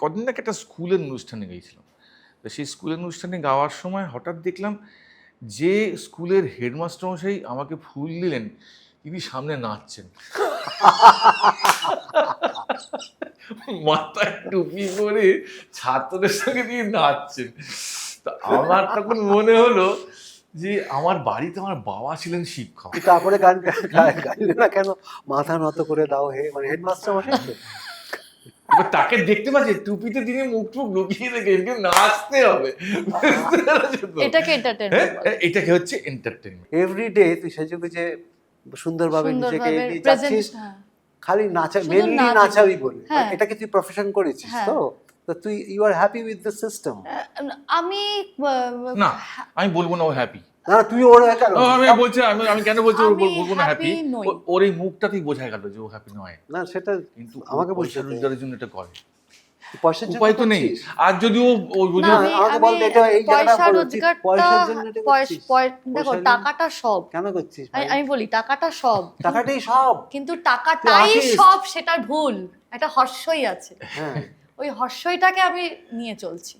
কদিন আগে একটা স্কুলের অনুষ্ঠানে গিয়েছিলাম। তো সেই স্কুলের অনুষ্ঠানে গাওয়ার সময় হঠাৎ দেখলাম যে স্কুলের হেডমাস্টার মশাই আমাকে ফুল দিলেন, তিনি সামনে নাচছেন। মাথায় টুপি পরে ছাত্রদের সঙ্গে তিনি নাচছেন। তো আমার তখন মনে হলো যে আমার বাড়িতে আমার বাবা ছিলেন শিক্ষক। তারপরে গান গাইলে না কেন, মাথা নত করে দাও হে, মানে হেডমাস্টার মশাই তো। এবার তাকে দেখতে পাচ্ছি টুপিতে তিনি মুখ টুক লুকিয়ে রেখে একে নাচতে হবে। এটাকে এন্টারটেইনমেন্ট বলে। এটাকে হচ্ছে এন্টারটেইনমেন্ট। এভরিডে তুই সেজে গুজে সুন্দরভাবে নিজেকে সুন্দরভাবে এগিয়ে প্রেজেন্ট। যাচ্ছিস, খালি নাচা, শুধু মেনলি নাচ। নাচাবি বলে। হ্যাঁ। এটাকে তুই প্রফেশন করেছিস হ্যাঁ। তো তুই you are happy with the system. আমি না, আমি বলবো না ও হ্যাপি। না তুই ওর কেন, আমি বলছি, আমি কেন বলছি ওর আমি বলবো না হ্যাপি? happy নই। ওর এই মুখটাতেই বোঝা গেল যে ও হ্যাপি নয়। না সেটা কিন্তু আমাকে আমাকে বলতে পয়সা রোজগারের জন্য এটা করে। পয়সার জন্য উপায় তো নেই। করছিস? আর যদি ও বুঝে না, আমাকে বল এটা, এই জায়গাটা পয়সা বল, তুই রোজগারটা পয়সার জন্য এটা করছিস? দেখো পয়সার জন্য? টাকাটা সব। কেন করছিস ভাই? আমি বলি টাকাটা সব, টাকাটাই সব। কিন্তু টাকাটাই artist। সব সেটা ভুল। একটা হর্ষই আছে, হ্যাঁ ওই হর্ষইটাকে আমি নিয়ে চলছি।